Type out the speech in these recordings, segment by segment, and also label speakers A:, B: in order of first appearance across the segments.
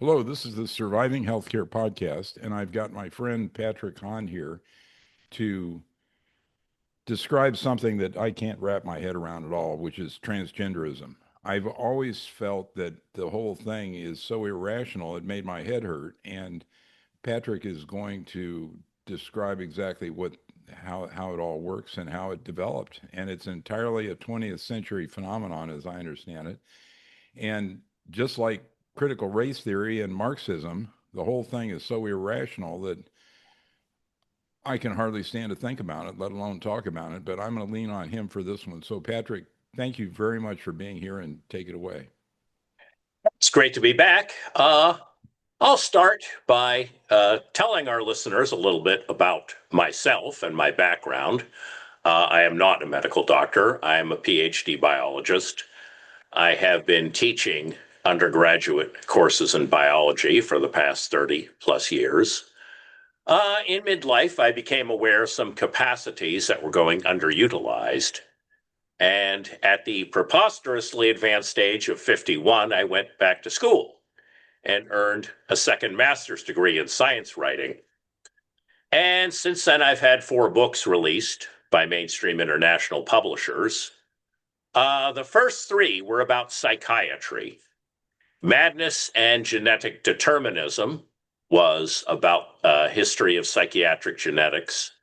A: Hello, this is the Surviving Healthcare Podcast, and I've got my friend Patrick Hahn here to describe something that I can't wrap my head around at all, which is transgenderism. I've always felt that the whole thing is so irrational, it made my head hurt. And Patrick is going to describe exactly how it all works and how it developed. And it's entirely a 20th century phenomenon, as I understand it. And just like critical race theory and Marxism, the whole thing is so irrational that I can hardly stand to think about it, let alone talk about it. But I'm going to lean on him for this one. So, Patrick, thank you very much for being here and take it away.
B: It's great to be back. I'll start by telling our listeners a little bit about myself and my background. I am not a medical doctor. I am a PhD biologist. I have been teaching undergraduate courses in biology for the past 30 plus years. In midlife, I became aware of some capacities that were going underutilized. And at the preposterously advanced age of 51, I went back to school and earned a second master's degree in science writing. And since then, I've had 4 books released by mainstream international publishers. The first 3 were about psychiatry. Madness and Genetic Determinism was about history of psychiatric genetics.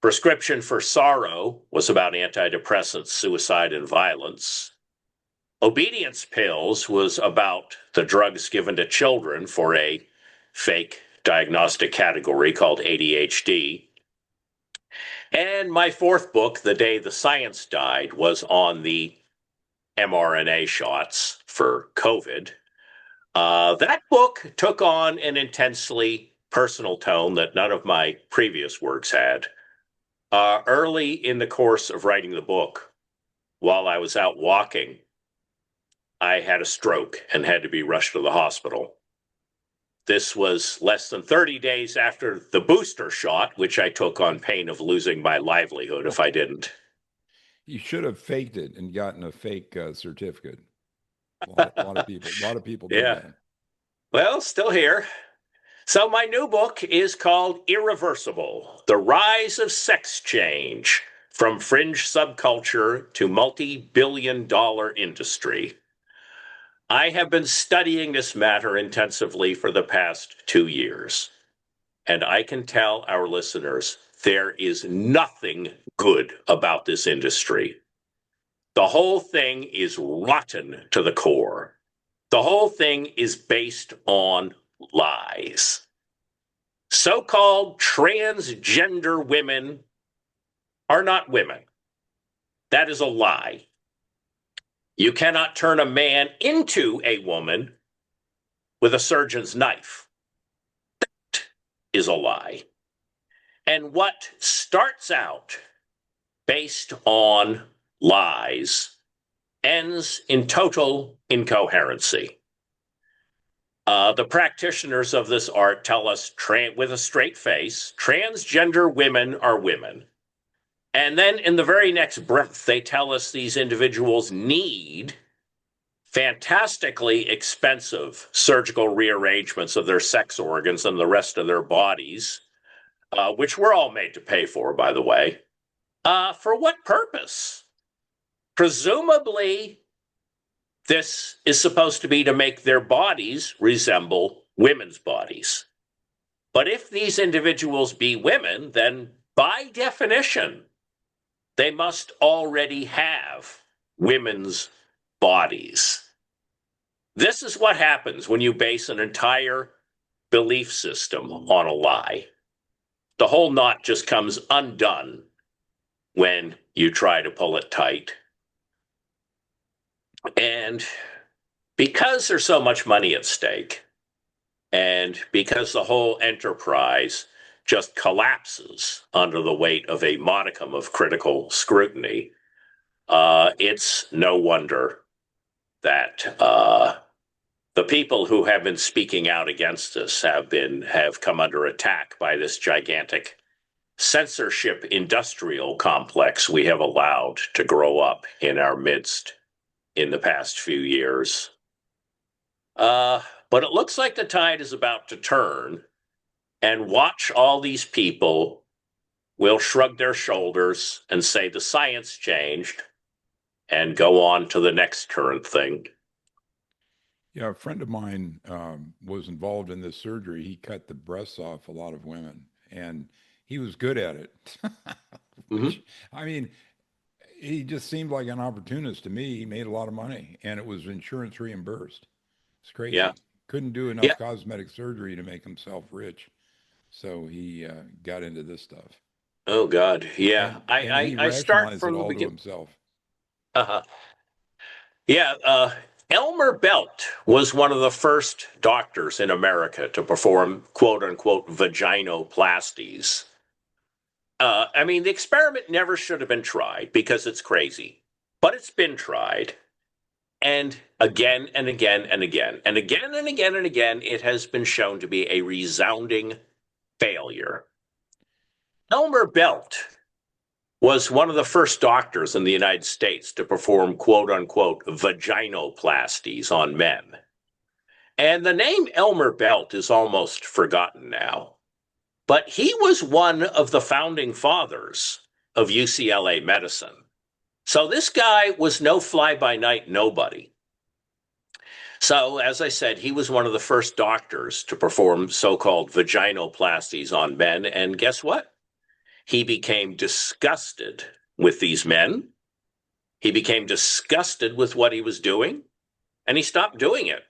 B: Prescription for Sorrow was about antidepressants, suicide, and violence. Obedience Pills was about the drugs given to children for a fake diagnostic category called ADHD. And my 4th book, The Day the Science Died, was on the mRNA shots for COVID. That book took on an intensely personal tone that none of my previous works had. Early in the course of writing the book, while I was out walking, I had a stroke and had to be rushed to the hospital. This was less than 30 days after the booster shot, which I took on pain of losing my livelihood if I didn't.
A: You should have faked it and gotten a fake certificate. A lot of people did
B: Yeah.
A: that.
B: Well, still here. So my new book is called Irreversible, The Rise of Sex Change, from Fringe Subculture to Multibillion-Dollar Industry. I have been studying this matter intensively for the past 2 years, and I can tell our listeners there is nothing good about this industry. The whole thing is rotten to the core. The whole thing is based on lies. So-called transgender women are not women. That is a lie. You cannot turn a man into a woman with a surgeon's knife. That is a lie. And what starts out based on lies ends in total incoherency. The practitioners of this art tell us with a straight face, transgender women are women. And then in the very next breath, they tell us these individuals need fantastically expensive surgical rearrangements of their sex organs and the rest of their bodies, which we're all made to pay for, by the way. For what purpose? Presumably, this is supposed to be to make their bodies resemble women's bodies. But if these individuals be women, then by definition, they must already have women's bodies. This is what happens when you base an entire belief system on a lie. The whole knot just comes undone when you try to pull it tight. And because there's so much money at stake, and because the whole enterprise just collapses under the weight of a modicum of critical scrutiny, it's no wonder that the people who have been speaking out against us have come under attack by this gigantic censorship industrial complex we have allowed to grow up in our midst in the past few years. But it looks like the tide is about to turn, and watch all these people will shrug their shoulders and say the science changed and go on to the next current thing.
A: Yeah, a friend of mine was involved in this surgery. He cut the breasts off a lot of women, and he was good at it.
B: Mm-hmm.
A: Which, I mean, he just seemed like an opportunist to me. He made a lot of money, and it was insurance reimbursed. It's
B: Yeah.
A: crazy. Couldn't do
B: Yeah.
A: enough cosmetic surgery to make himself rich, so he got into this stuff,
B: Oh God. Yeah.
A: and he
B: I start
A: rationalized it
B: from the
A: all to
B: beginning.
A: himself.
B: Uh-huh. Yeah. Elmer Belt was one of the first doctors in America to perform quote unquote vaginoplasties. I mean, the experiment never should have been tried because it's crazy, but it's been tried. And again and again and again and again and again and again, it has been shown to be a resounding failure. Elmer Belt was one of the first doctors in the United States to perform quote unquote vaginoplasties on men. And the name Elmer Belt is almost forgotten now. But he was one of the founding fathers of UCLA medicine. So this guy was no fly by night nobody. So, as I said, he was one of the first doctors to perform so called vaginoplasties on men. And guess what? He became disgusted with these men. He became disgusted with what he was doing, and he stopped doing it.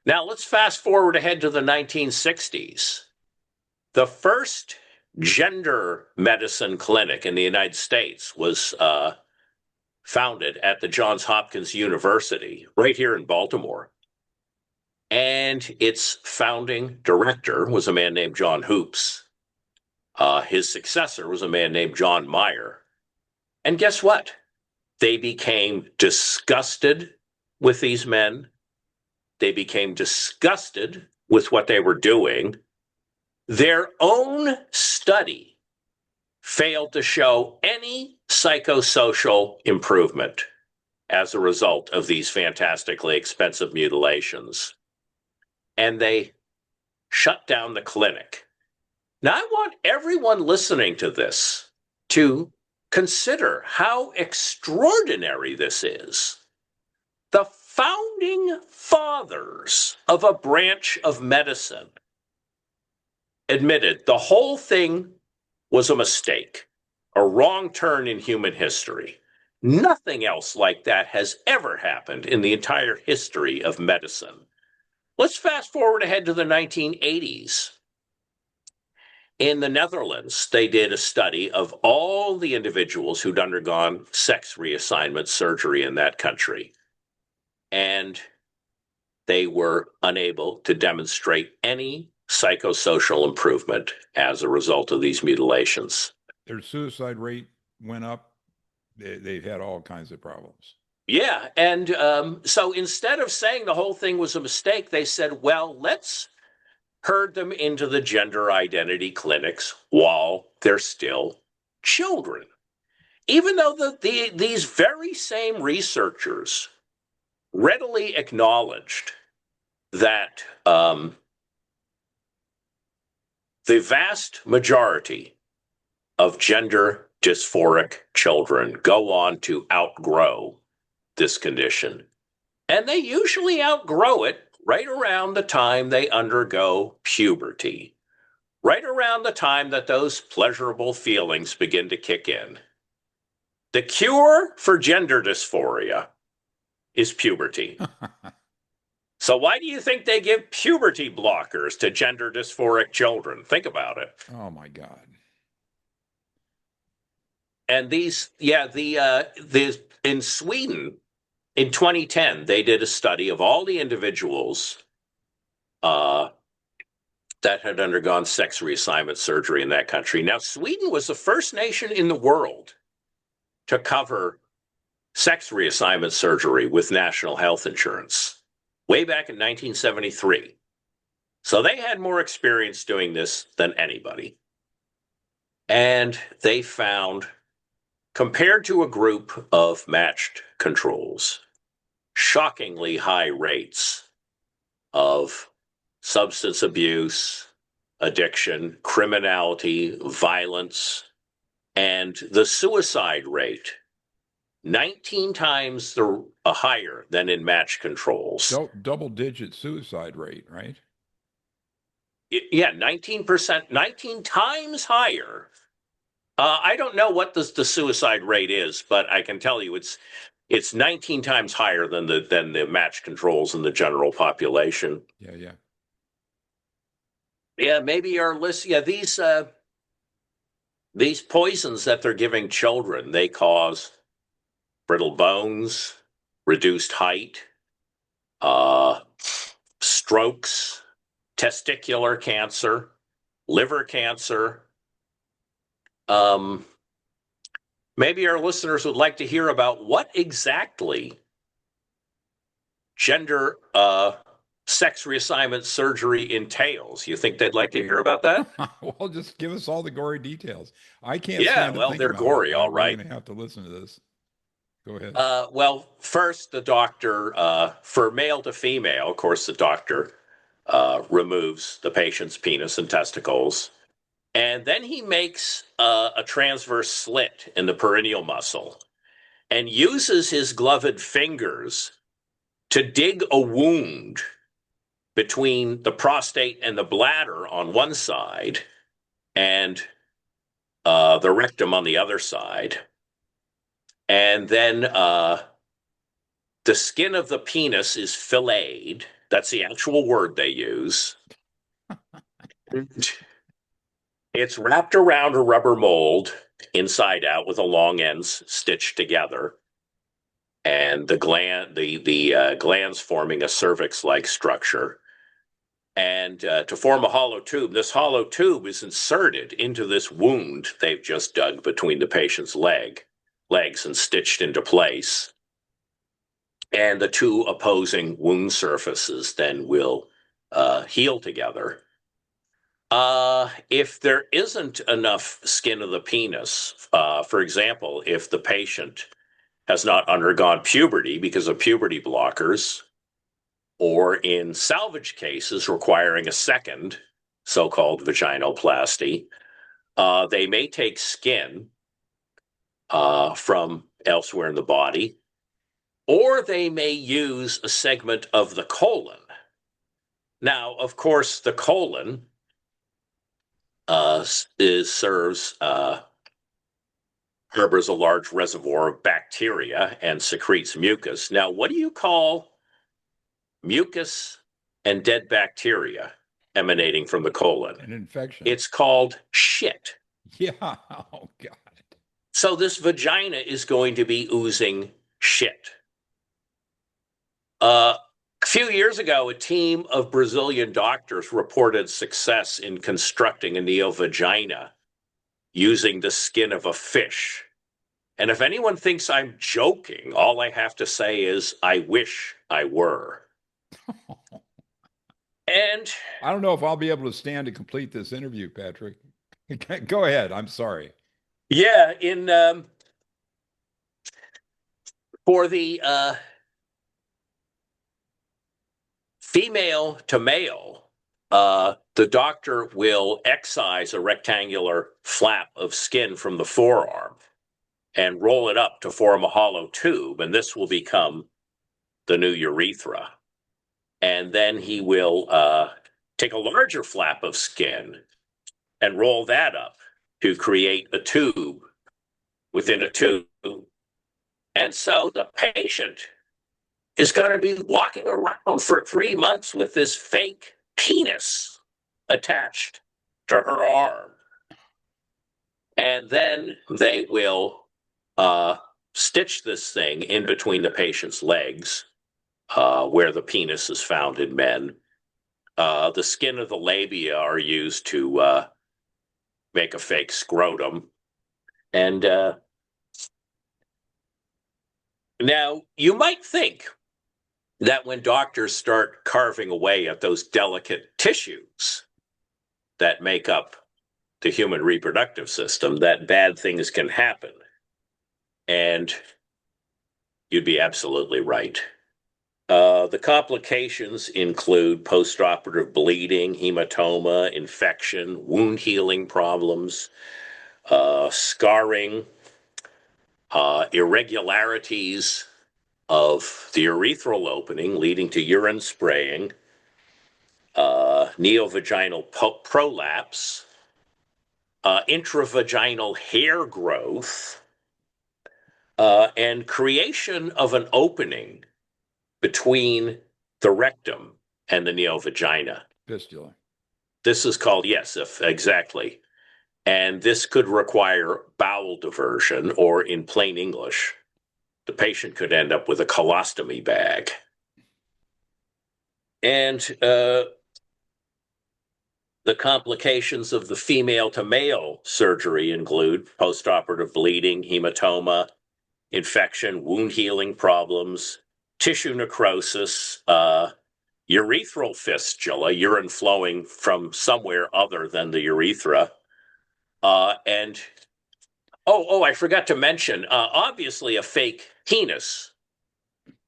B: Now, let's fast forward ahead to the 1960s. The first gender medicine clinic in the United States was founded at the Johns Hopkins University, right here in Baltimore. And its founding director was a man named John Hoops. His successor was a man named John Meyer. And guess what? They became disgusted with these men. They became disgusted with what they were doing. Their own study failed to show any psychosocial improvement as a result of these fantastically expensive mutilations. And they shut down the clinic. Now, I want everyone listening to this to consider how extraordinary this is. The founding fathers of a branch of medicine admitted the whole thing was a mistake, a wrong turn in human history. Nothing else like that has ever happened in the entire history of medicine. Let's fast forward ahead to the 1980s. In the Netherlands, they did a study of all the individuals who'd undergone sex reassignment surgery in that country. And they were unable to demonstrate any psychosocial improvement as a result of these mutilations.
A: Their suicide rate went up. They've had all kinds of problems.
B: Yeah. And so instead of saying the whole thing was a mistake, they said, well, let's herd them into the gender identity clinics while they're still children. Even though these very same researchers readily acknowledged that the vast majority of gender dysphoric children go on to outgrow this condition. And they usually outgrow it right around the time they undergo puberty, right around the time that those pleasurable feelings begin to kick in. The cure for gender dysphoria is puberty. So why do you think they give puberty blockers to gender dysphoric children? Think about it.
A: Oh my God.
B: And in Sweden in 2010, they did a study of all the individuals that had undergone sex reassignment surgery in that country. Now, Sweden was the first nation in the world to cover sex reassignment surgery with national health insurance way back in 1973. So they had more experience doing this than anybody. And they found, compared to a group of matched controls, shockingly high rates of substance abuse, addiction, criminality, violence, and the suicide rate 19 times higher than in match controls.
A: Double-digit suicide rate, right?
B: Yeah, 19%, 19 times higher. I don't know what the suicide rate is, but I can tell you it's 19 times higher than the match controls in the general population.
A: Yeah.
B: Yeah, maybe our list. Yeah, these poisons that they're giving children, they cause brittle bones, reduced height, uh, strokes, testicular cancer, liver cancer. Maybe our listeners would like to hear about what exactly gender sex reassignment surgery entails. You think they'd like to hear about that?
A: Well, just give us all the gory details. I can't
B: Yeah,
A: stand to
B: well,
A: think
B: they're
A: about it.
B: gory, all
A: We're
B: right.
A: going to have to listen to this. Go ahead.
B: Well, first, the doctor, for male to female, of course, the doctor removes the patient's penis and testicles. And then he makes a transverse slit in the perineal muscle and uses his gloved fingers to dig a wound between the prostate and the bladder on one side and the rectum on the other side. And then the skin of the penis is filleted. That's the actual word they use. It's wrapped around a rubber mold inside out with the long ends stitched together. And the glands forming a cervix-like structure. And to form a hollow tube, this hollow tube is inserted into this wound they've just dug between the patient's legs and stitched into place. And the two opposing wound surfaces then will heal together. If there isn't enough skin of the penis, for example, if the patient has not undergone puberty because of puberty blockers, or in salvage cases requiring a second so-called vaginoplasty, they may take skin from elsewhere in the body, or they may use a segment of the colon. Now, of course, the colon harbors a large reservoir of bacteria and secretes mucus. Now, what do you call mucus and dead bacteria emanating from the colon?
A: An infection.
B: It's called shit.
A: Yeah. Oh, God.
B: So this vagina is going to be oozing shit. A few years ago, a team of Brazilian doctors reported success in constructing a neovagina using the skin of a fish. And if anyone thinks I'm joking, all I have to say is, I wish I were. And
A: I don't know if I'll be able to stand to complete this interview, Patrick. Go ahead. I'm sorry.
B: yeah, for the female to male, the doctor will excise a rectangular flap of skin from the forearm and roll it up to form a hollow tube, and this will become the new urethra. And then he will take a larger flap of skin and roll that up to create a tube within a tube. And so the patient is going to be walking around for 3 months with this fake penis attached to her arm. And then they will stitch this thing in between the patient's legs, where the penis is found in men. The skin of the labia are used to make a fake scrotum. And now you might think that when doctors start carving away at those delicate tissues that make up the human reproductive system, that bad things can happen. And you'd be absolutely right. The complications include postoperative bleeding, hematoma, infection, wound healing problems, scarring, irregularities of the urethral opening leading to urine spraying, neovaginal prolapse, intravaginal hair growth, and creation of an opening between the rectum and the neovagina.
A: Fistula.
B: This is called, yes, exactly. And this could require bowel diversion, or in plain English, the patient could end up with a colostomy bag. And the complications of the female to male surgery include postoperative bleeding, hematoma, infection, wound healing problems, tissue necrosis, urethral fistula, urine flowing from somewhere other than the urethra. And I forgot to mention, obviously a fake penis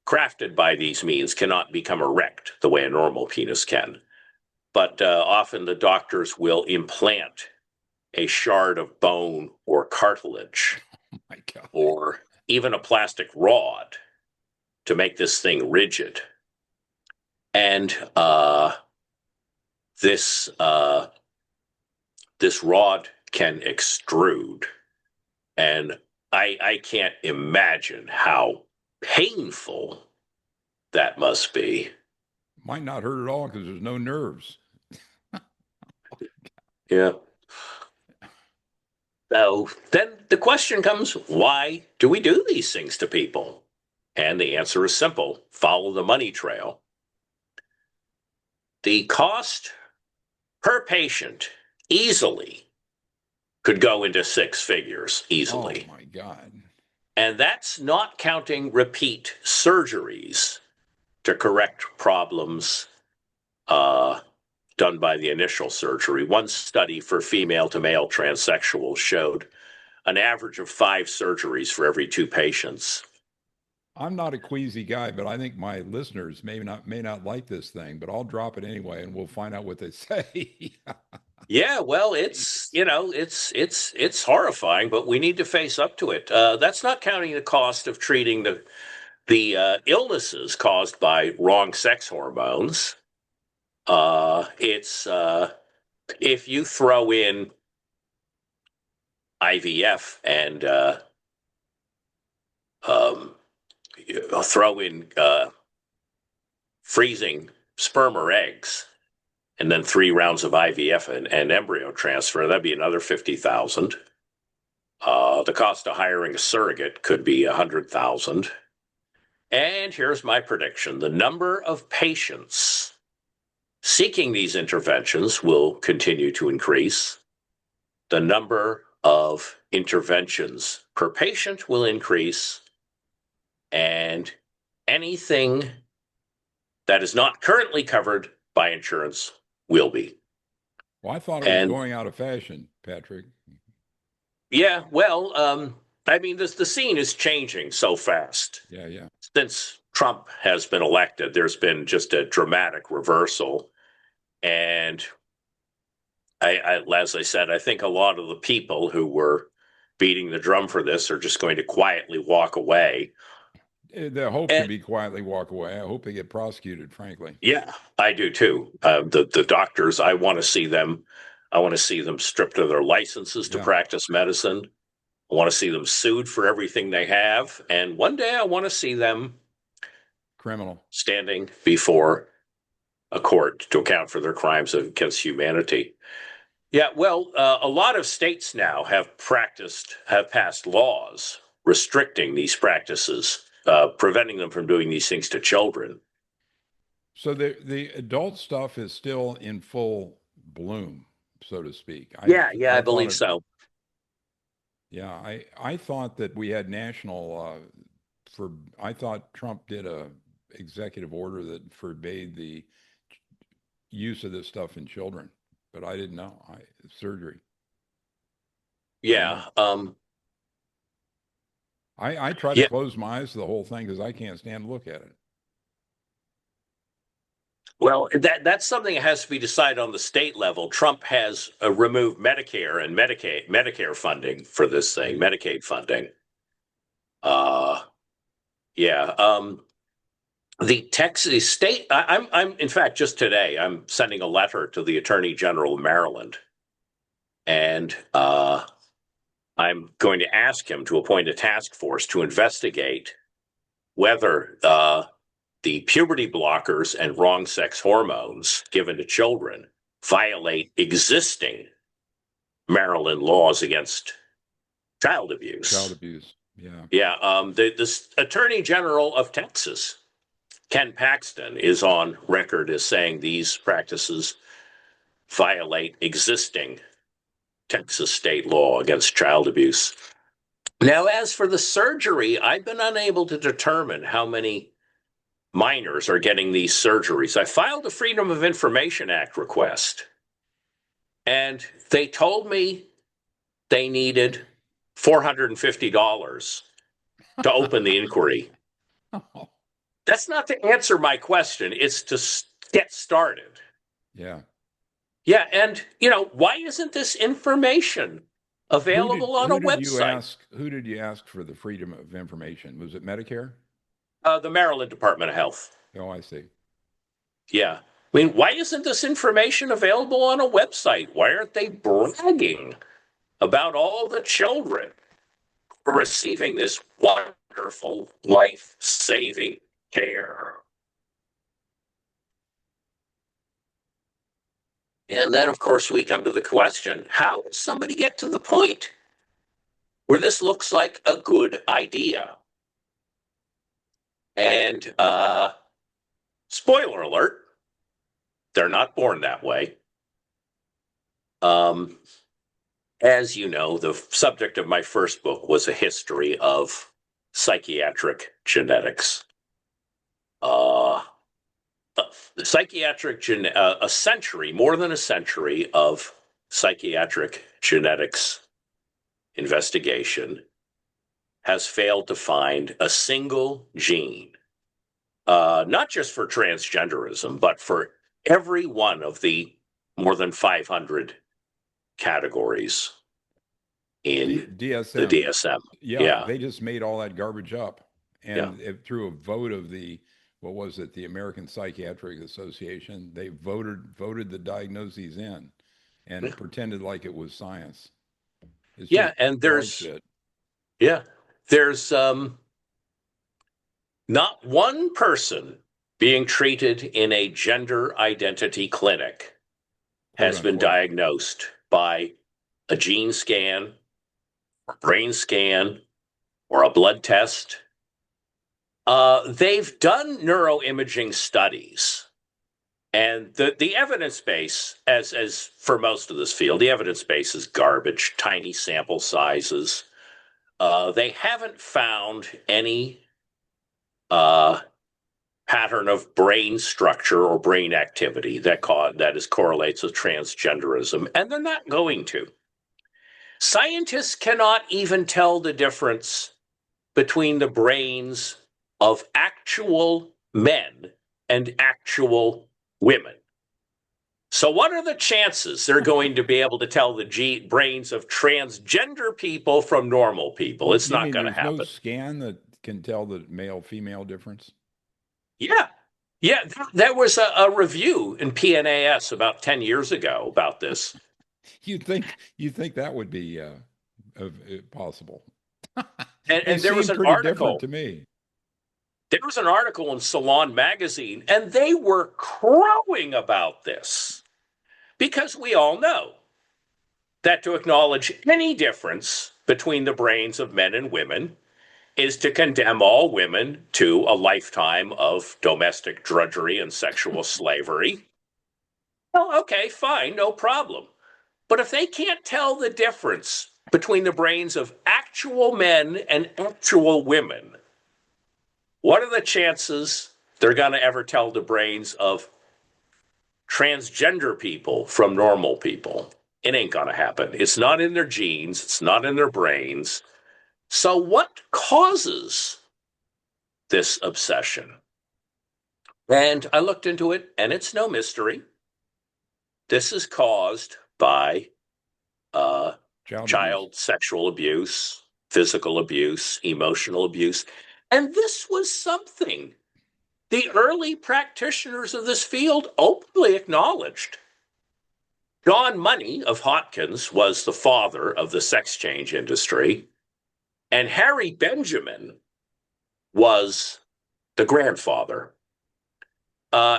B: crafted by these means cannot become erect the way a normal penis can. But often the doctors will implant a shard of bone or cartilage,
A: Oh my God.
B: or even a plastic rod to make this thing rigid. And this this rod can extrude, and I can't imagine how painful that must be.
A: Might not hurt at all because there's no nerves.
B: Yeah. So then the question comes, why do we do these things to people? And the answer is simple: follow the money trail. The cost per patient easily could go into six figures easily.
A: Oh my God.
B: And that's not counting repeat surgeries to correct problems done by the initial surgery. One study for female to male transsexuals showed an average of 5 surgeries for every 2 patients.
A: I'm not a queasy guy, but I think my listeners may not like this thing, but I'll drop it anyway and we'll find out what they say.
B: Yeah, well, it's horrifying, but we need to face up to it. That's not counting the cost of treating the illnesses caused by wrong sex hormones. It's if you throw in IVF and throw in freezing sperm or eggs, and then 3 rounds of IVF and embryo transfer, that'd be another 50,000. The cost of hiring a surrogate could be 100,000. And here's my prediction: the number of patients seeking these interventions will continue to increase. The number of interventions per patient will increase, and anything that is not currently covered by insurance will be.
A: Well, I thought it was going out of fashion, Patrick.
B: Yeah, well, I mean, the scene is changing so fast.
A: Yeah.
B: Since Trump has been elected, there's been just a dramatic reversal. And as I said, I think a lot of the people who were beating the drum for this are just going to quietly walk away.
A: The hope to be quietly walk away. I hope they get prosecuted, frankly.
B: Yeah, I do too. The doctors, I want to see them stripped of their licenses to practice medicine. I want to see them sued for everything they have. And one day I want to see them
A: criminal
B: standing before a court to account for their crimes against humanity. Yeah, well, a lot of states now have passed laws restricting these practices, preventing them from doing these things to children.
A: So the adult stuff is still in full bloom, so to speak.
B: I believe so.
A: Yeah, I thought that we had national I thought Trump did a executive order that forbade the use of this stuff in children, but I didn't know. Surgery.
B: Yeah.
A: I try to close my eyes to the whole thing because I can't stand to look at it.
B: Well, that's something that has to be decided on the state level. Trump has removed Medicare and Medicare funding for this thing, Medicaid funding. Uh, yeah. The Texas state. I'm in fact just today. I'm sending a letter to the Attorney General of Maryland, and I'm going to ask him to appoint a task force to investigate whether the puberty blockers and wrong sex hormones given to children violate existing Maryland laws against child abuse.
A: Child abuse. Yeah.
B: Yeah. The Attorney General of Texas, Ken Paxton, is on record as saying these practices violate existing Texas state law against child abuse. Now, as for the surgery, I've been unable to determine how many minors are getting these surgeries. I filed a Freedom of Information Act request, and they told me they needed $450 to open the inquiry.
A: Oh,
B: That's not to answer my question. It's to get started.
A: yeah.
B: Yeah, and, why isn't this information available on a website?
A: Who did you ask for the Freedom of Information? Was it Medicare?
B: The Maryland Department of Health.
A: Oh, I see.
B: Yeah. I mean, why isn't this information available on a website? Why aren't they bragging about all the children who are receiving this wonderful, life-saving care? And then, of course, we come to the question, how does somebody get to the point where this looks like a good idea? And spoiler alert, they're not born that way. As you know, the subject of my first book was a history of psychiatric genetics. A century, more than a century of psychiatric genetics investigation has failed to find a single gene, not just for transgenderism, but for every one of the more than 500 categories in
A: DSM.
B: the DSM.
A: Yeah, they just made all that garbage up. And through a vote of the American Psychiatric Association, they voted the diagnoses in and pretended like it was science. It's
B: and there's not one person being treated in a gender identity clinic has been diagnosed by a gene scan, or brain scan, or a blood test. They've done neuroimaging studies, and the evidence base, as for most of this field, the evidence base is garbage, tiny sample sizes. They haven't found any pattern of brain structure or brain activity that correlates with transgenderism, and they're not going to. Scientists cannot even tell the difference between the brains of actual men and actual women. So what are the chances they're going to be able to tell the brains of transgender people from normal people? It's not going to happen.
A: There's no scan that can tell the male-female difference?
B: Yeah. There was a review in PNAS about 10 years ago about this.
A: You think that would be possible?
B: And there was an article
A: to me.
B: There was an article in Salon magazine, and they were crowing about this because we all know that to acknowledge any difference between the brains of men and women is to condemn all women to a lifetime of domestic drudgery and sexual slavery. Well, okay, fine, no problem. But if they can't tell the difference between the brains of actual men and actual women, what are the chances they're going to ever tell the brains of transgender people from normal people? It ain't going to happen. It's not in their genes. It's not in their brains. So what causes this obsession? And I looked into it, and it's no mystery. This is caused by
A: Child abuse.
B: child sexual abuse, physical abuse, emotional abuse. And this was something the early practitioners of this field openly acknowledged. John Money of Hopkins was the father of the sex change industry, and Harry Benjamin was the grandfather.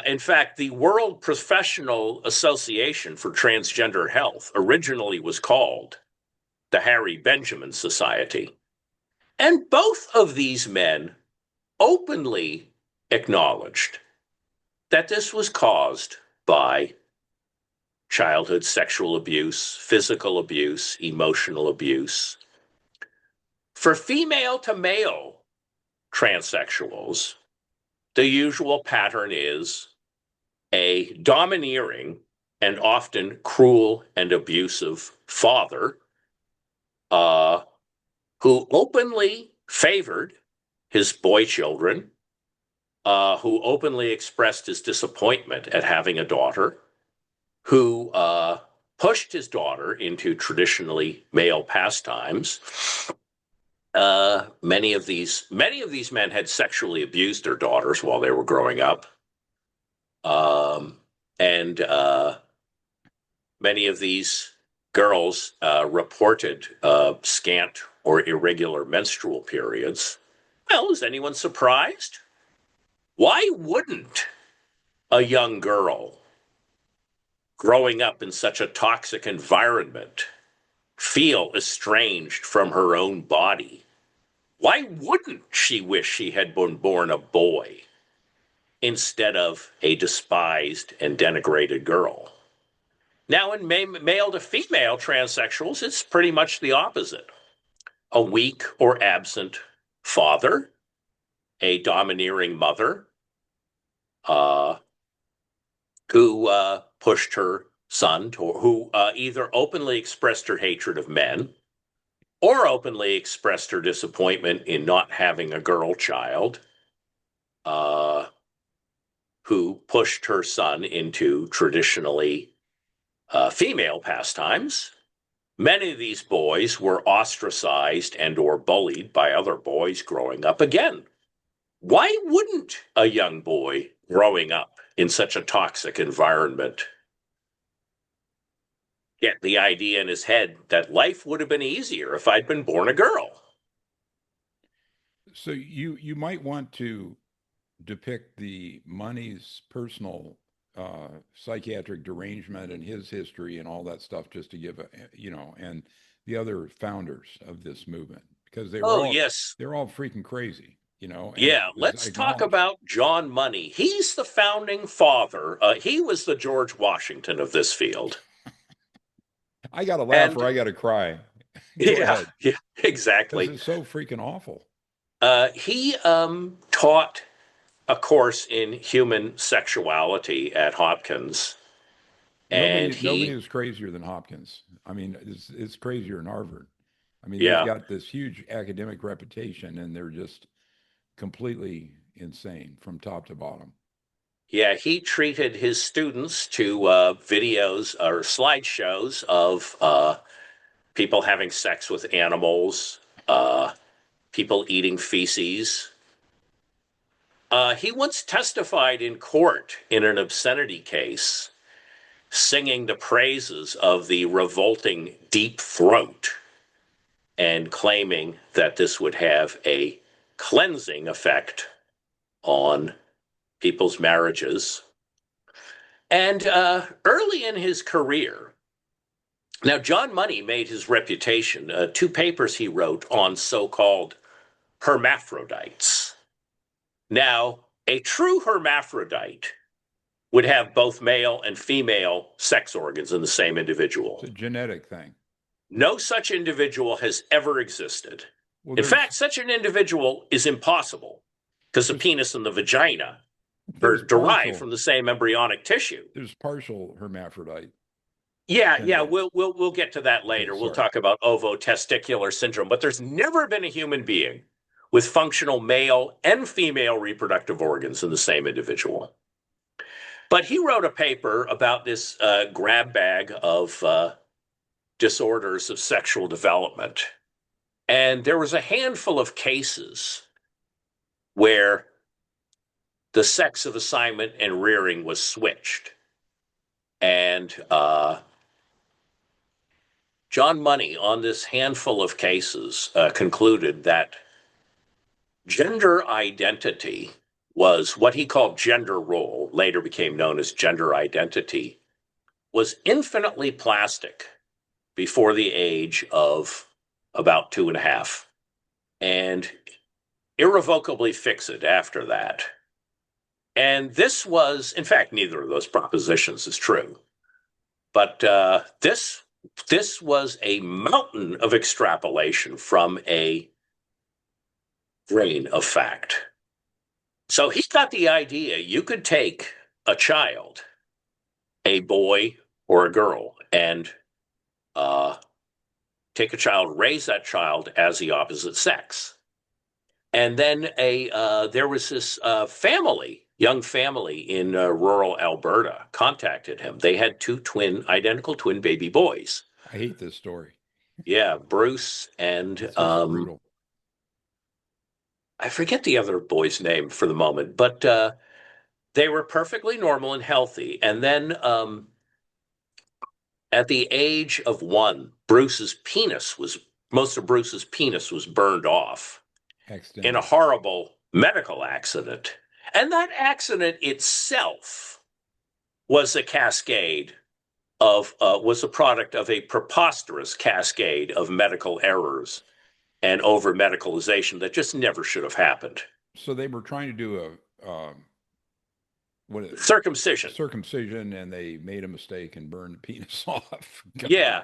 B: In fact, the World Professional Association for Transgender Health originally was called the Harry Benjamin Society. And both of these men openly acknowledged that this was caused by childhood sexual abuse, physical abuse, emotional abuse. For female to male transsexuals, the usual pattern is a domineering and often cruel and abusive father who openly favored his boy children, who openly expressed his disappointment at having a daughter, who pushed his daughter into traditionally male pastimes. Many of these men had sexually abused their daughters while they were growing up, and many of these girls reported scant or irregular menstrual periods. Well, is anyone surprised? Why wouldn't a young girl growing up in such a toxic environment feel estranged from her own body? Why wouldn't she wish she had been born a boy instead of a despised and denigrated girl? Now, in male to female transsexuals, it's pretty much the opposite. A weak or absent father, a domineering mother, who pushed her son, who either openly expressed her hatred of men or openly expressed her disappointment in not having a girl child, who pushed her son into traditionally female pastimes. Many of these boys were ostracized and or bullied by other boys growing up. Again, why wouldn't a young boy growing up in such a toxic environment get the idea in his head that life would have been easier if I'd been born a girl?
A: So you might want to depict the Money's personal psychiatric derangement and his history and all that stuff, just to give a, and the other founders of this movement, because
B: Oh, yes.
A: they're all freaking crazy, and it
B: Yeah,
A: was
B: let's talk
A: acknowledged.
B: about John Money. He's the founding father. He was the George Washington of this field.
A: I got to laugh
B: And
A: or I got to cry. Go
B: yeah,
A: ahead,
B: yeah,
A: because
B: exactly.
A: it's so freaking awful.
B: He taught a course in human sexuality at Hopkins, and
A: Nobody
B: he,
A: is crazier than Hopkins. I mean, it's crazier than Harvard. I mean, they've
B: yeah,
A: got this huge academic reputation, and they're just completely insane from top to bottom.
B: yeah, he treated his students to videos or slideshows of people having sex with animals, people eating feces. He once testified in court in an obscenity case, singing the praises of the revolting deep throat and claiming that this would have a cleansing effect on people's marriages. And early in his career, now John Money made his reputation, two papers he wrote on so-called hermaphrodites. Now, a true hermaphrodite would have both male and female sex organs in the same individual.
A: It's a genetic thing.
B: No such individual has ever existed.
A: Well,
B: In fact, such an individual is impossible because the
A: there's
B: penis and the vagina are
A: there's
B: derived
A: partial
B: from the same embryonic tissue.
A: there's partial hermaphrodite
B: Yeah, yeah,
A: syndrome.
B: we'll get to that
A: Okay,
B: later. We'll
A: sorry.
B: talk about ovotesticular syndrome, but there's never been a human being with functional male and female reproductive organs in the same individual. But he wrote a paper about this grab bag of disorders of sexual development. And there was a handful of cases where the sex of assignment and rearing was switched. And John Money, on this handful of cases, concluded that gender identity was what he called gender role, later became known as gender identity, was infinitely plastic before the age of about 2.5, and irrevocably fixed after that. And this was, in fact, neither of those propositions is true. But this was a mountain of extrapolation from a grain of fact. So he got the idea you could take a child, a boy or a girl, and take a child, raise that child as the opposite sex. And then there was this young family in rural Alberta contacted him. They had two identical twin baby boys.
A: I hate this story.
B: Yeah, Bruce and I forget the other boy's name for the moment, but they were perfectly normal and healthy. And then at the age of 1, most of Bruce's penis was burned off in a horrible medical accident. And that accident itself was a product of a preposterous cascade of medical errors and over medicalization that just never should have happened.
A: So they were trying to do circumcision, and they made a mistake and burned the penis off.
B: Yeah,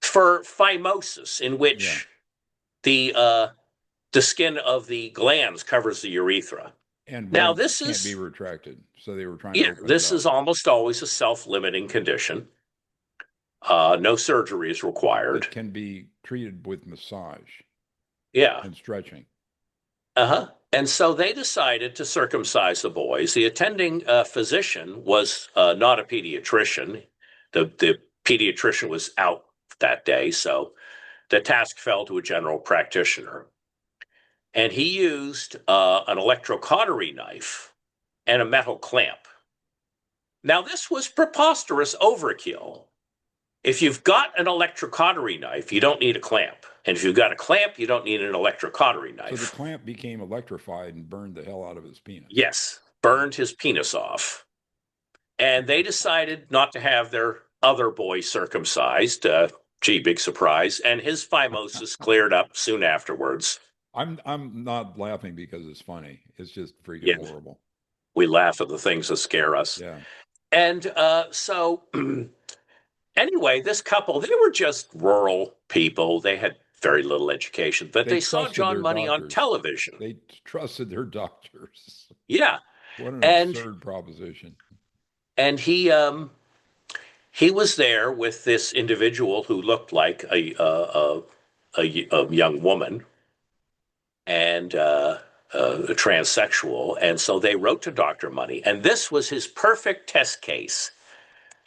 B: for phimosis, in which the skin of the glands covers the urethra.
A: And
B: now this
A: can't be retracted, so they were trying to open
B: this is almost always a self-limiting condition. No surgery is required.
A: It can be treated with massage.
B: Yeah.
A: And stretching.
B: And so they decided to circumcise the boys. The attending physician was not a pediatrician. The pediatrician was out that day, so the task fell to a general practitioner. And he used an electrocautery knife and a metal clamp. Now, this was preposterous overkill. If you've got an electrocautery knife, you don't need a clamp. And if you've got a clamp, you don't need an electrocautery knife.
A: So the clamp became electrified and burned the hell out of his penis.
B: Yes, burned his penis off. And they decided not to have their other boy circumcised. Gee, big surprise. And his phimosis cleared up soon afterwards.
A: I'm not laughing because it's funny. It's just freaking horrible.
B: We laugh at the things that scare us.
A: Yeah.
B: And so anyway, this couple, they were just rural people. They had very little education, but they saw John Money on television.
A: They trusted their doctors.
B: Yeah.
A: What an absurd proposition.
B: And he was there with this individual who looked like a young woman and a transsexual. And so they wrote to Dr. Money, and this was his perfect test case.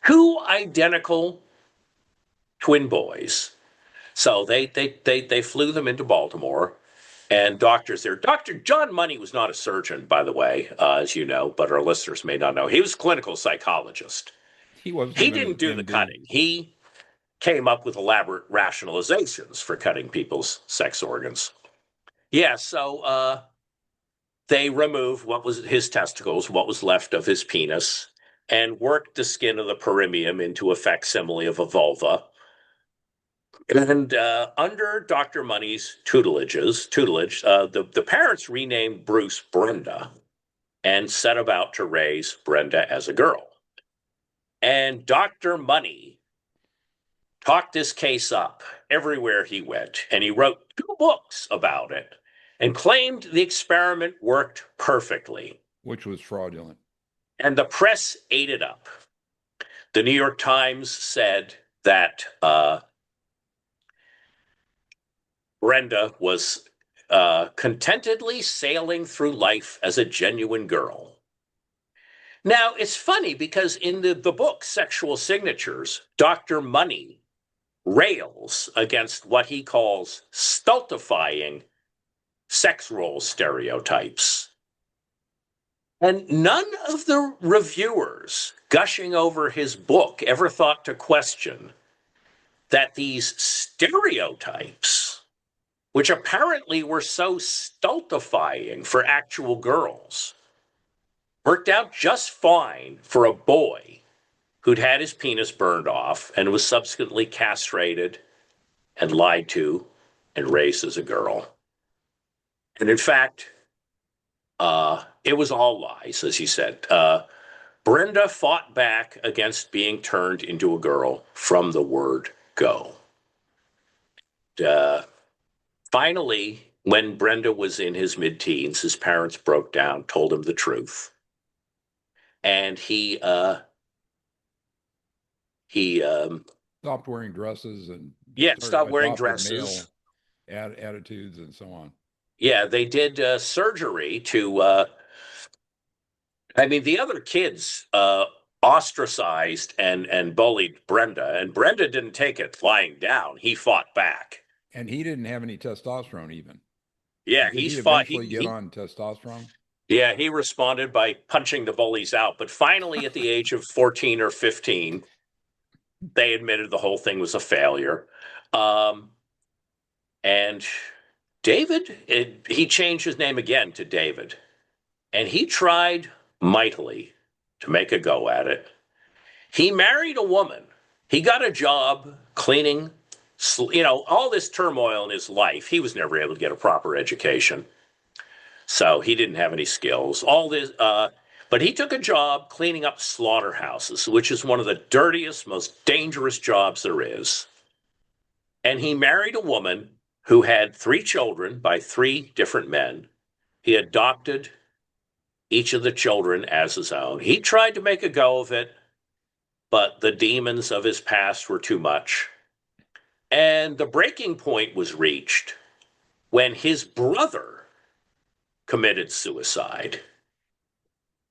B: 2 identical twin boys. So they flew them into Baltimore, and doctors there. Dr. John Money was not a surgeon, by the way, as you know, but our listeners may not know. He was a clinical psychologist. He didn't do the cutting. He came up with elaborate rationalizations for cutting people's sex organs. Yeah, so they removed what was his testicles, what was left of his penis, and worked the skin of the perineum into a facsimile of a vulva. And under Dr. Money's tutelage, the parents renamed Bruce Brenda and set about to raise Brenda as a girl. And Dr. Money talked this case up everywhere he went, and he wrote 2 books about it and claimed the experiment worked perfectly.
A: Which was fraudulent.
B: And the press ate it up. The New York Times said that Brenda was contentedly sailing through life as a genuine girl. Now, it's funny because in the book, Sexual Signatures, Dr. Money rails against what he calls stultifying sex role stereotypes. And none of the reviewers gushing over his book ever thought to question that these stereotypes, which apparently were so stultifying for actual girls, worked out just fine for a boy who'd had his penis burned off and was subsequently castrated and lied to and raised as a girl. And in fact, it was all lies, as he said. Brenda fought back against being turned into a girl from the word go. Finally, when Brenda was in his mid-teens, his parents broke down, told him the truth. And he
A: stopped wearing dresses and
B: stopped wearing
A: adopted
B: dresses.
A: male attitudes and so on.
B: Yeah, they did surgery to. I mean, the other kids ostracized and bullied Brenda, and Brenda didn't take it lying down. He fought back.
A: And he didn't have any testosterone even.
B: Yeah,
A: Did
B: he's
A: he
B: fought.
A: eventually get on testosterone?
B: Yeah, he responded by punching the bullies out. But finally, at the age of 14 or 15, they admitted the whole thing was a failure. And David, he changed his name again to David. And he tried mightily to make a go at it. He married a woman. He got a job cleaning, all this turmoil in his life. He was never able to get a proper education. So he didn't have any skills. But he took a job cleaning up slaughterhouses, which is one of the dirtiest, most dangerous jobs there is. And he married a woman who had 3 children by 3 different men. He adopted each of the children as his own. He tried to make a go of it, but the demons of his past were too much. And the breaking point was reached when his brother committed suicide.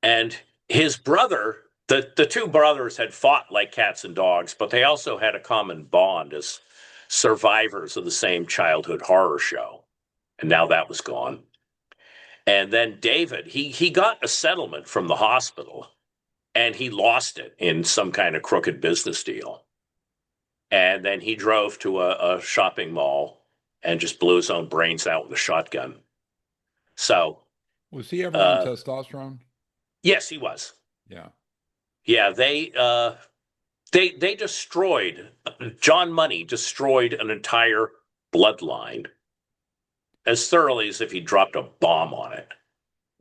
B: And his brother, the 2 brothers had fought like cats and dogs, but they also had a common bond as survivors of the same childhood horror show. And now that was gone. And then David, he got a settlement from the hospital, and he lost it in some kind of crooked business deal. And then he drove to a shopping mall and just blew his own brains out with a shotgun. So
A: was he ever on testosterone?
B: Yes, he was.
A: Yeah.
B: Yeah, they destroyed, John Money destroyed an entire bloodline as thoroughly as if he dropped a bomb on it.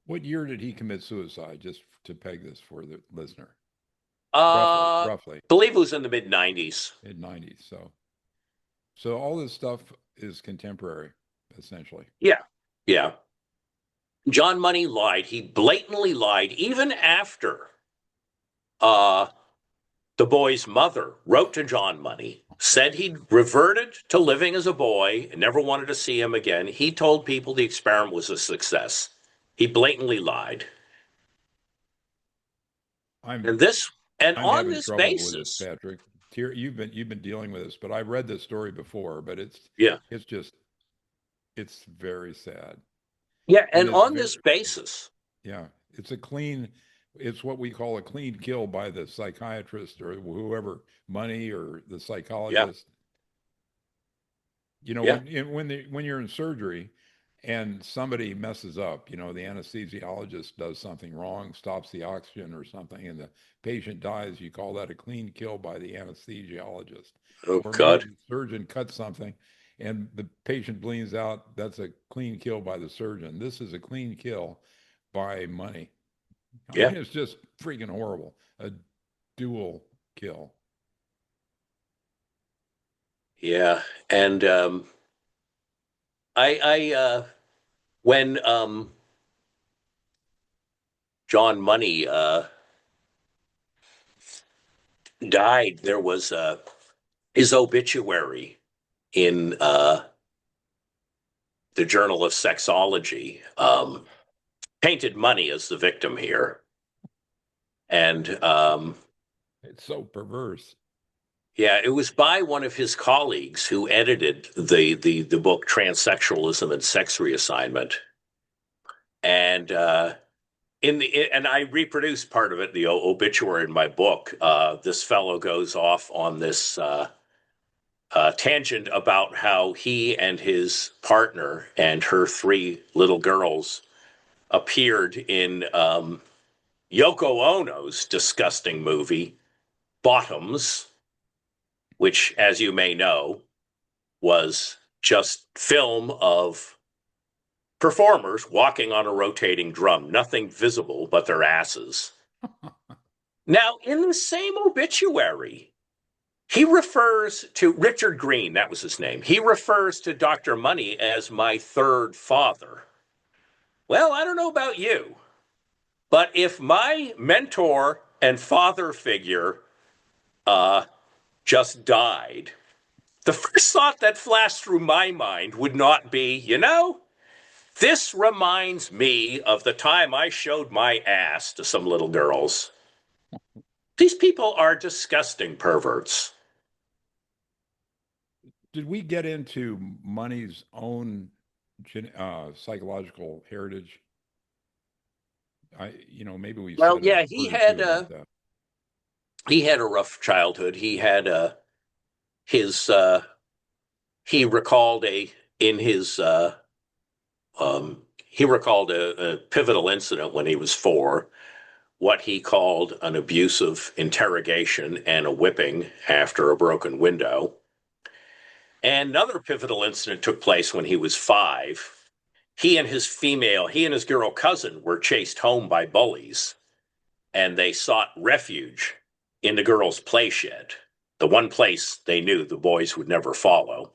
A: What year did he commit suicide, just to peg this for the listener?
B: Roughly. I believe it was in the mid-90s.
A: Mid-90s. So all this stuff is contemporary, essentially.
B: Yeah. Yeah. John Money lied. He blatantly lied even after the boy's mother wrote to John Money, said he'd reverted to living as a boy and never wanted to see him again. He told people the experiment was a success. He blatantly lied.
A: I'm
B: on this
A: basis,
B: with
A: this, Patrick, you've been dealing with this, but I've read this story before. But it's very sad.
B: Yeah, and on this basis,
A: yeah, it's what we call a clean kill by the psychiatrist or whoever, Money or the psychologist. Yeah. When you're in surgery and somebody messes up, the anesthesiologist does something wrong, stops the oxygen or something, and the patient dies, you call that a clean kill by the anesthesiologist.
B: Oh, God.
A: The surgeon cuts something and the patient bleeds out, that's a clean kill by the surgeon. This is a clean kill by Money. I mean, it's just freaking horrible. A dual kill.
B: Yeah. And when John Money died, there was his obituary in the Journal of Sexology, painted Money as the victim here. And
A: It's so perverse.
B: yeah, it was by one of his colleagues who edited the book Transsexualism and Sex Reassignment. And and I reproduced part of it, the obituary in my book. This fellow goes off on this tangent about how he and his partner and her three little girls appeared in Yoko Ono's disgusting movie, Bottoms, which, as you may know, was just film of performers walking on a rotating drum, nothing visible but their asses. Now, in the same obituary, he refers to Richard Green, that was his name. He refers to Dr. Money as my third father. Well, I don't know about you, but if my mentor and father figure just died, the first thought that flashed through my mind would not be, this reminds me of the time I showed my ass to some little girls. These people are disgusting perverts.
A: Did we get into Money's own psychological heritage? Maybe we
B: Well,
A: said a
B: yeah,
A: word or two about that.
B: he had a rough childhood. He had his he recalled a in his he recalled a pivotal incident when he was 4, what he called an abusive interrogation and a whipping after a broken window. And another pivotal incident took place when he was 5. He and his girl cousin were chased home by bullies, and they sought refuge in the girl's play shed, the one place they knew the boys would never follow.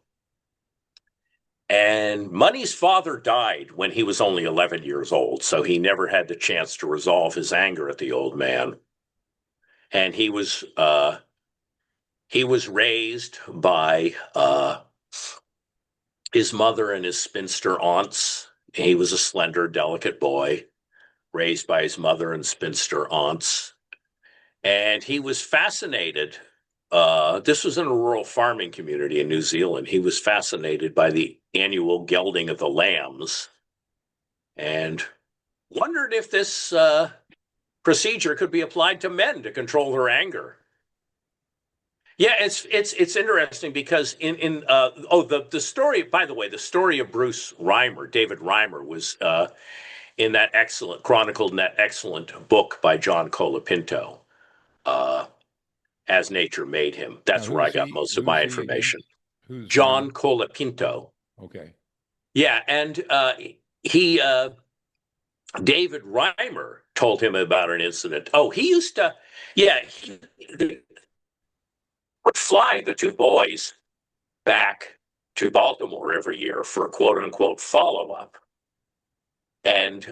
B: And Money's father died when he was only 11 years old, so he never had the chance to resolve his anger at the old man. And he was raised by his mother and his spinster aunts. He was a slender, delicate boy, raised by his mother and spinster aunts. And he was fascinated. This was in a rural farming community in New Zealand. He was fascinated by the annual gelding of the lambs and wondered if this procedure could be applied to men to control their anger. Yeah, it's interesting because the story, by the way, the story of Bruce Reimer, David Reimer, was in that excellent chronicled in that excellent book by John Colapinto, As Nature Made Him.
A: Now,
B: That's where I
A: who's
B: got
A: he?
B: most of
A: Who's
B: my
A: he again?
B: information.
A: Who's
B: John
A: Reimer?
B: Colapinto.
A: Okay.
B: Yeah, and he David Reimer told him about an incident. Oh, he used to, yeah, he would fly the two boys back to Baltimore every year for a quote unquote follow up. And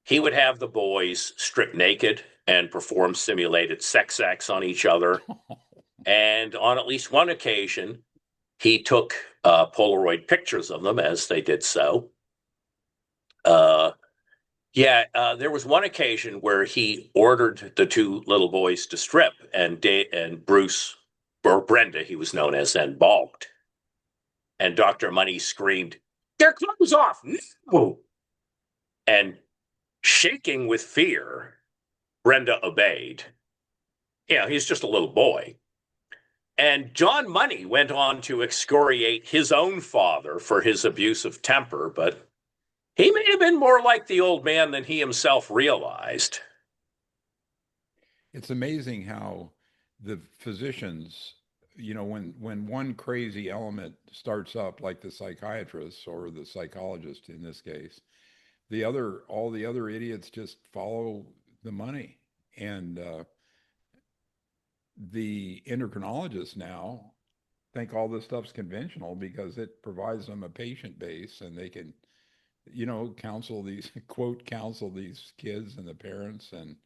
B: he would have the boys strip naked and perform simulated sex acts on each other. And on at least one occasion, he took Polaroid pictures of them as they did so. There was one occasion where he ordered the two little boys to strip, and Bruce, or Brenda, he was known as then, balked. And Dr. Money screamed, "Their clothes off!" No! And shaking with fear, Brenda obeyed. He's just a little boy. And John Money went on to excoriate his own father for his abusive temper, but he may have been more like the old man than he himself realized.
A: It's amazing how the physicians, when one crazy element starts up, like the psychiatrist or the psychologist in this case, all the other idiots just follow the money. And the endocrinologists now think all this stuff's conventional because it provides them a patient base and they can, counsel these, quote, counsel these kids and the parents and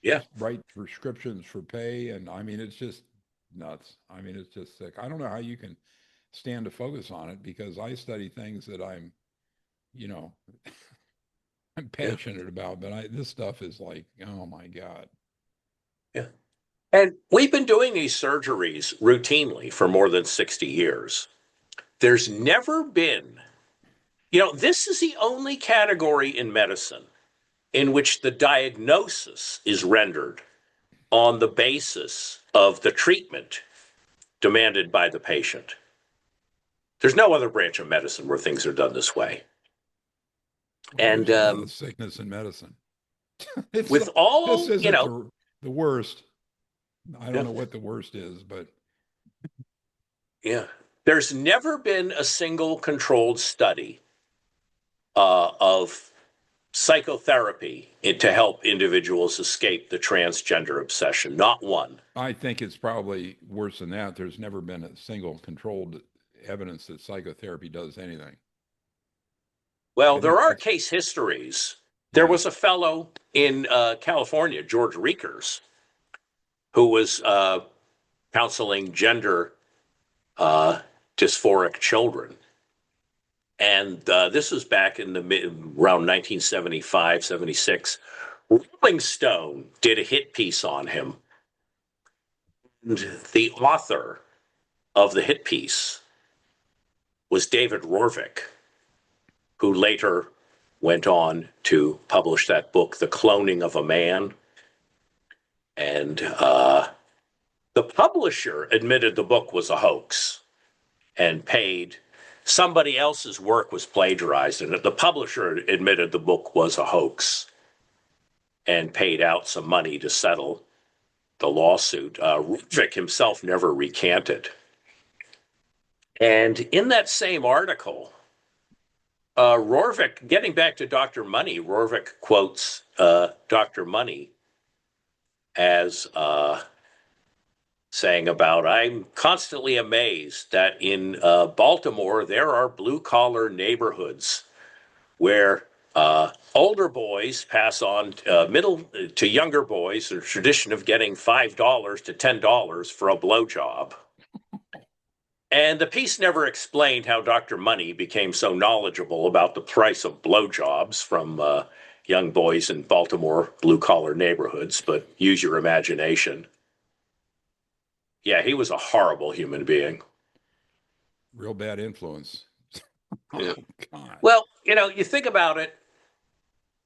B: Yeah.
A: write prescriptions for pay. And I mean, it's just nuts. I mean, it's just sick. I don't know how you can stand to focus on it because I study things that I'm, you know, I'm
B: Yeah.
A: passionate about, but this stuff is like, oh my God.
B: Yeah. And we've been doing these surgeries routinely for more than 60 years. There's never been, this is the only category in medicine in which the diagnosis is rendered on the basis of the treatment demanded by the patient. There's no other branch of medicine where things are done this way.
A: Well,
B: And
A: there's a lot of sickness in medicine.
B: with
A: This
B: all,
A: isn't the worst. I don't
B: yeah,
A: know what the worst is, but
B: yeah, there's never been a single controlled study of psychotherapy to help individuals escape the transgender obsession. Not one.
A: I think it's probably worse than that. There's never been a single controlled evidence that psychotherapy does anything.
B: Well,
A: I
B: there
A: think
B: are
A: that's,
B: case histories. There
A: yeah.
B: was a fellow in California, George Riekers, who was counseling gender uh, dysphoric children. And this was back in around 1975, 76. Rolling Stone did a hit piece on him. And the author of the hit piece was David Rorvik, who later went on to publish that book, The Cloning of a Man. And the publisher admitted the book was a hoax and paid. Somebody else's work was plagiarized, and the publisher admitted the book was a hoax and paid out some money to settle the lawsuit. Rudvik himself never recanted. And in that same article, Rorvik, getting back to Dr. Money, Rorvik quotes Dr. Money as saying about, I'm constantly amazed that in Baltimore, there are blue collar neighborhoods where older boys pass on middle to younger boys the tradition of getting $5 to $10 for a blowjob. And the piece never explained how Dr. Money became so knowledgeable about the price of blowjobs from young boys in Baltimore blue collar neighborhoods, but use your imagination. Yeah, he was a horrible human being.
A: Real bad influence.
B: Yeah.
A: Oh, God.
B: Well, you think about it,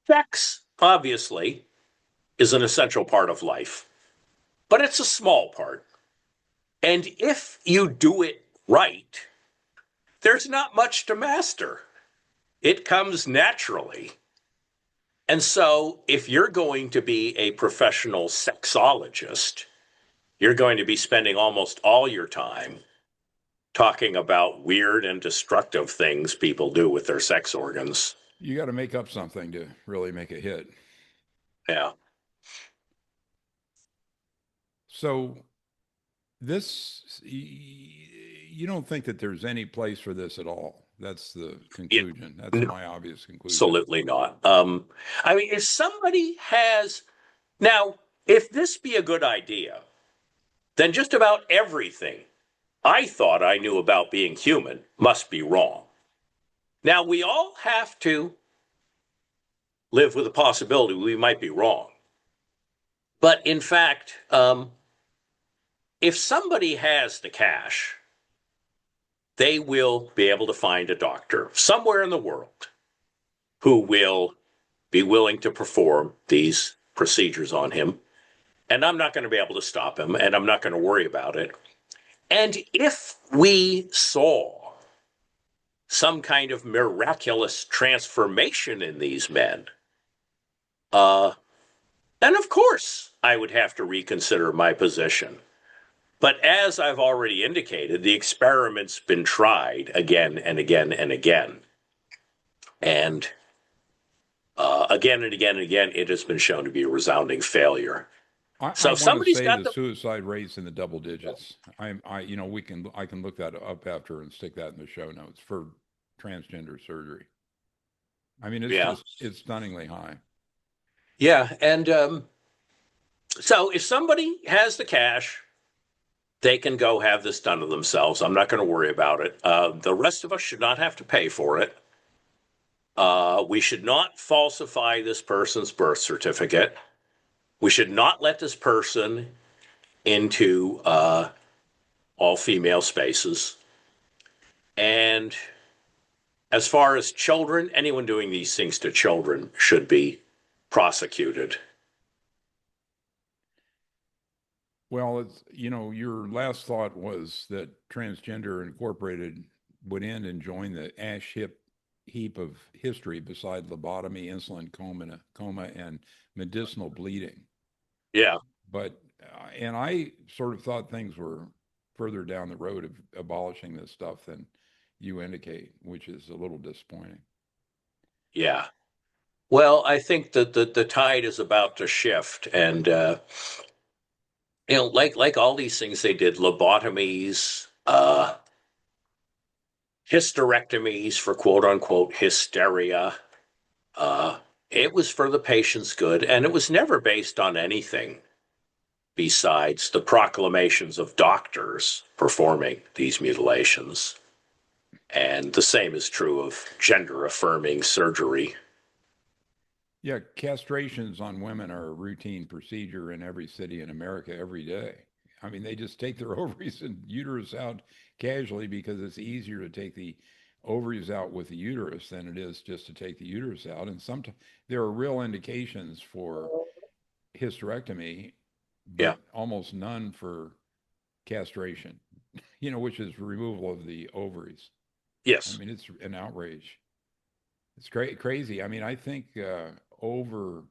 B: sex, obviously, is an essential part of life, but it's a small part. And if you do it right, there's not much to master. It comes naturally. And so, if you're going to be a professional sexologist, you're going to be spending almost all your time talking about weird and destructive things people do with their sex organs.
A: You got to make up something to really make a hit.
B: Yeah.
A: So you don't think that there's any place for this at all. That's the conclusion. That's
B: No,
A: my obvious conclusion.
B: absolutely not. I mean, if somebody has now, if this be a good idea, then just about everything I thought I knew about being human must be wrong. Now, we all have to live with the possibility we might be wrong. But in fact, if somebody has the cash, they will be able to find a doctor somewhere in the world who will be willing to perform these procedures on him. And I'm not going to be able to stop him, and I'm not going to worry about it. And if we saw some kind of miraculous transformation in these men, then of course I would have to reconsider my position. But as I've already indicated, the experiment's been tried again and again and again. And again and again and again, it has been shown to be a resounding failure.
A: I
B: So
A: want to
B: somebody's
A: say
B: got
A: the suicide rate's in the double digits. I can look that up after and stick that in the show notes for transgender surgery. I mean, it's stunningly high.
B: Yeah. And so if somebody has the cash, they can go have this done to themselves. I'm not going to worry about it. The rest of us should not have to pay for it. We should not falsify this person's birth certificate. We should not let this person into all female spaces. And as far as children, anyone doing these things to children should be prosecuted.
A: Well, it's, your last thought was that Transgender Incorporated would end and join the ash heap of history beside lobotomy, insulin coma, and medicinal bleeding.
B: Yeah.
A: But, and I sort of thought things were further down the road of abolishing this stuff than you indicate, which is a little disappointing.
B: Yeah. Well, I think that the tide is about to shift, and like all these things they did, lobotomies, hysterectomies for quote unquote hysteria. It was for the patient's good, and it was never based on anything besides the proclamations of doctors performing these mutilations. And the same is true of gender affirming surgery.
A: Yeah, castrations on women are a routine procedure in every city in America every day. I mean, they just take their ovaries and uterus out casually because it's easier to take the ovaries out with the uterus than it is just to take the uterus out. And sometimes there are real indications for hysterectomy,
B: Yeah.
A: but almost none for castration, which is removal of the ovaries. I
B: Yes.
A: mean, it's an outrage. It's crazy. I mean, I think over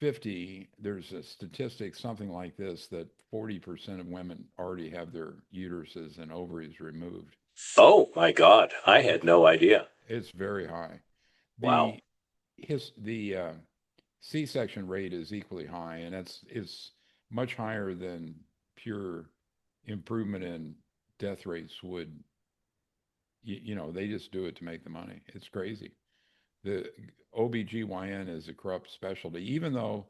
A: 50, there's a statistic, something like this, that 40% of women already have their uteruses and ovaries removed.
B: Oh my God. I had no idea.
A: It's very high.
B: Wow.
A: The C-section rate is equally high, and it's much higher than pure improvement in death rates would. They just do it to make the money. It's crazy. The OBGYN is a corrupt specialty, even though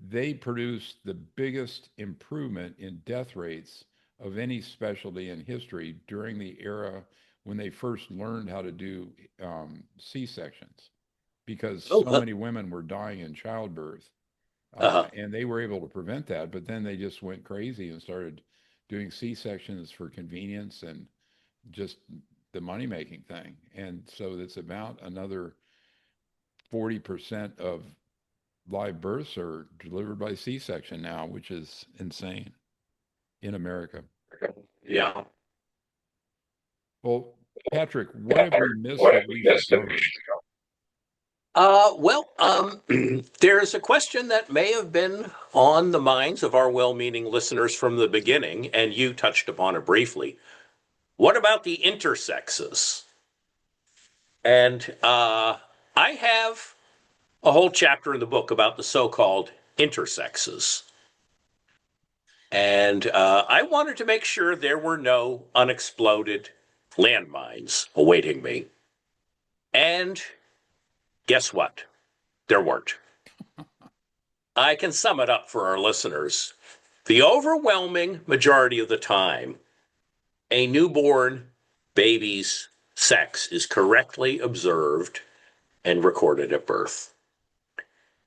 A: they produce the biggest improvement in death rates of any specialty in history during the era when they first learned how to do C-sections, because so many women were dying in childbirth, and they were able to prevent that. But then they just went crazy and started doing C-sections for convenience and just the money-making thing. And so it's about another 40% of live births are delivered by C-section now, which is insane in America.
B: Yeah.
A: Well, Patrick, what have we missed that we should cover?
B: There's a question that may have been on the minds of our well-meaning listeners from the beginning, and you touched upon it briefly. What about the intersexes? And I have a whole chapter in the book about the so-called intersexes. And I wanted to make sure there were no unexploded landmines awaiting me. And guess what? There weren't. I can sum it up for our listeners. The overwhelming majority of the time, a newborn baby's sex is correctly observed and recorded at birth.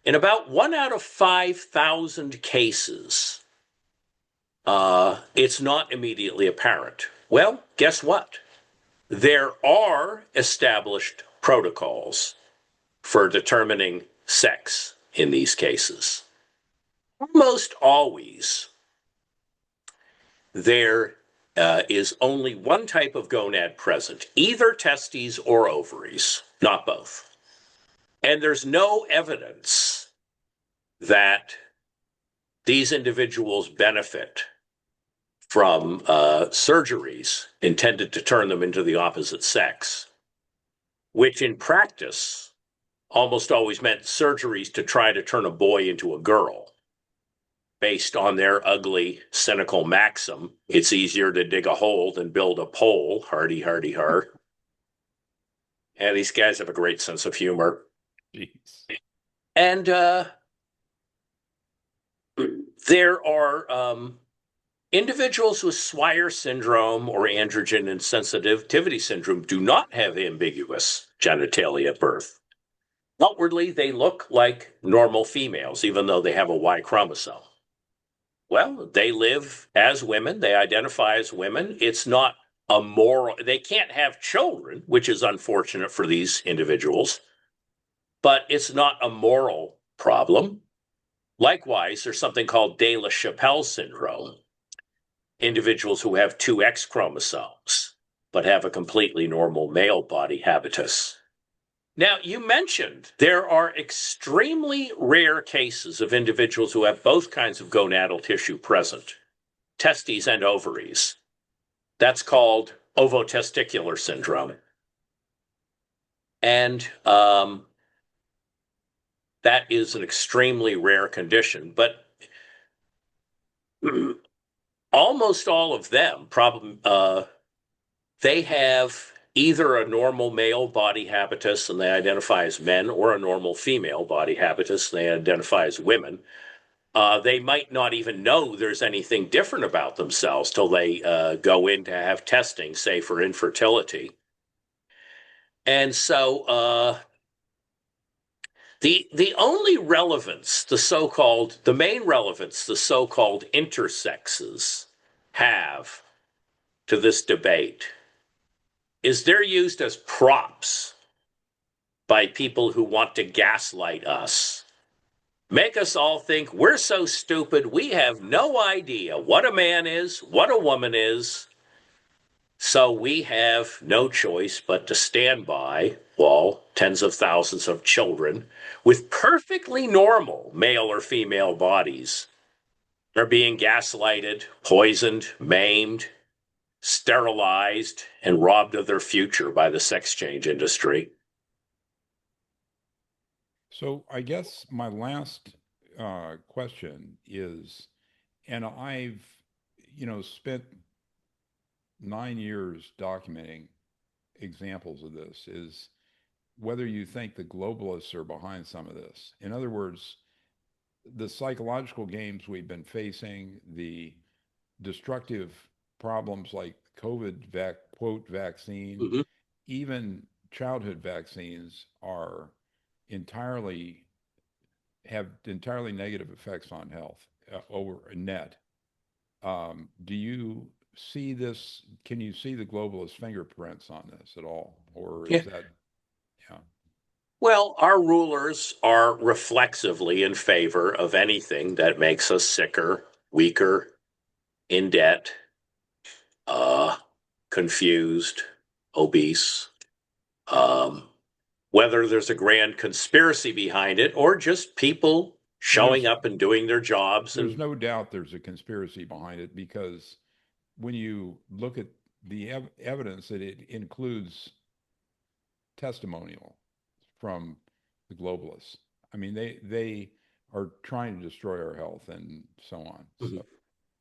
B: In about 1 out of 5,000 cases, it's not immediately apparent. Well, guess what? There are established protocols for determining sex in these cases. Almost always, there is only one type of gonad present, either testes or ovaries, not both. And there's no evidence that these individuals benefit from surgeries intended to turn them into the opposite sex, which in practice almost always meant surgeries to try to turn a boy into a girl, based on their ugly, cynical maxim, it's easier to dig a hole than build a pole, hardy, hardy, har. And these guys have a great sense of humor.
A: Jeez.
B: And there are Individuals with Swyer syndrome or androgen insensitivity syndrome do not have ambiguous genitalia at birth. Outwardly, they look like normal females, even though they have a Y chromosome. Well, they live as women, they identify as women. It's not a moral, they can't have children, which is unfortunate for these individuals, but it's not a moral problem. Likewise, there's something called De La Chapelle syndrome, individuals who have two X chromosomes, but have a completely normal male body habitus. Now, you mentioned there are extremely rare cases of individuals who have both kinds of gonadal tissue present, testes and ovaries. That's called ovotesticular syndrome. And that is an extremely rare condition, but almost all of them they have either a normal male body habitus and they identify as men, or a normal female body habitus and they identify as women. They might not even know there's anything different about themselves till they go in to have testing, say for infertility. And so the only relevance, the main relevance the so-called intersexes have to this debate is they're used as props by people who want to gaslight us. Make us all think we're so stupid, we have no idea what a man is, what a woman is. So we have no choice but to stand by while tens of thousands of children with perfectly normal male or female bodies are being gaslighted, poisoned, maimed, sterilized, and robbed of their future by the sex change industry.
A: So I guess my last question is, and I've, spent 9 years documenting examples of this, is whether you think the globalists are behind some of this. In other words, the psychological games we've been facing, the destructive problems like quote, vaccine,
B: Mm-hmm.
A: even childhood vaccines have entirely negative effects on health over net. Do you see this? Can you see the globalist fingerprints on this at all? Or
B: Yeah.
A: is that, yeah,
B: Well, our rulers are reflexively in favor of anything that makes us sicker, weaker, in debt, uh, confused, obese. Um, whether there's a grand conspiracy behind it or just people
A: well,
B: showing up and doing their jobs.
A: there's
B: And
A: no doubt there's a conspiracy behind it, because when you look at the evidence, that it includes testimonial from the globalists. I mean, they are trying to destroy our health and so on. So,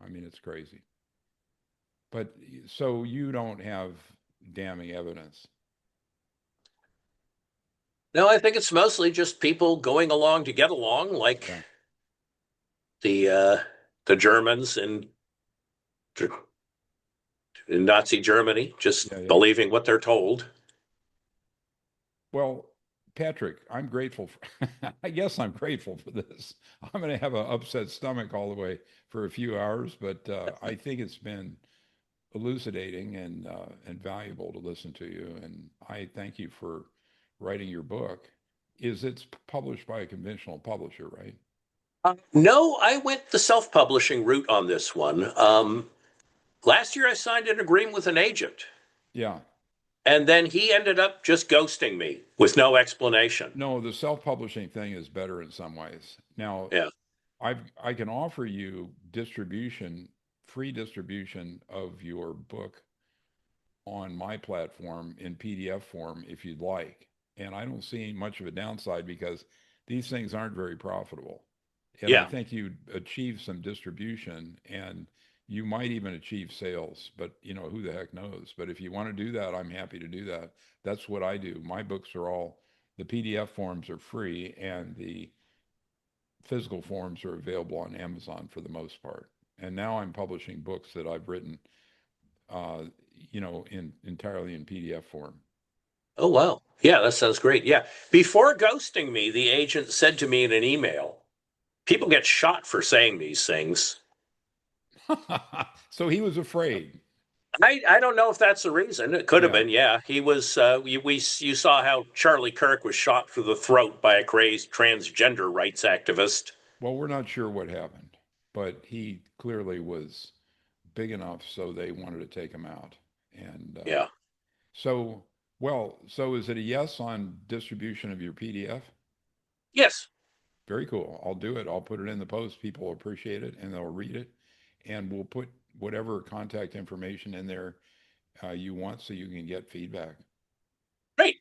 A: I mean, it's crazy. But so you don't have damning evidence.
B: no, I think it's mostly just people going along to get along, like
A: Yeah.
B: the uh, the Germans in Nazi Germany, just
A: Yeah, yeah.
B: believing what they're told.
A: Well, Patrick, I'm grateful for, I guess I'm grateful for this. I'm going to have an upset stomach all the way for a few hours, but I think it's been elucidating and valuable to listen to you. And I thank you for writing your book. It's published by a conventional publisher, right?
B: No, I went the self-publishing route on this one. Last year, I signed an agreement with an agent,
A: Yeah.
B: and then he ended up just ghosting me with no explanation.
A: No, the self-publishing thing is better in some ways. Now,
B: Yeah.
A: I can offer you free distribution of your book on my platform in PDF form if you'd like. And I don't see much of a downside, because these things aren't very profitable. And I
B: Yeah.
A: think you'd achieve some distribution, and you might even achieve sales, but who the heck knows? But if you want to do that, I'm happy to do that. That's what I do. My books are the PDF forms are free, and the physical forms are available on Amazon for the most part. And now I'm publishing books that I've written, entirely in PDF form.
B: Oh, wow. Yeah, that sounds great. Yeah. Before ghosting me, the agent said to me in an email, people get shot for saying these things.
A: So he was afraid.
B: I don't know if that's the reason. It could have
A: Yeah.
B: been. Yeah, he was. You saw how Charlie Kirk was shot through the throat by a crazed transgender rights activist.
A: Well, we're not sure what happened, but he clearly was big enough so they wanted to take him out. And
B: Yeah.
A: so, so is it a yes on distribution of your PDF?
B: Yes.
A: Very cool. I'll do it. I'll put it in the post. People will appreciate it and they'll read it. And we'll put whatever contact information in there you want so you can get feedback.
B: Great.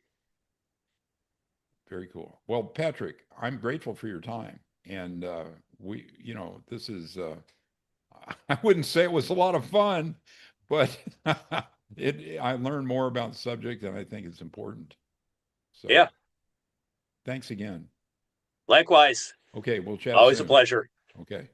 A: Very cool. Well, Patrick, I'm grateful for your time. And this is, I wouldn't say it was a lot of fun, but I learned more about the subject and I think it's important. So
B: Yeah.
A: thanks again.
B: Likewise.
A: Okay, we'll chat
B: Always a
A: soon.
B: pleasure.
A: Okay.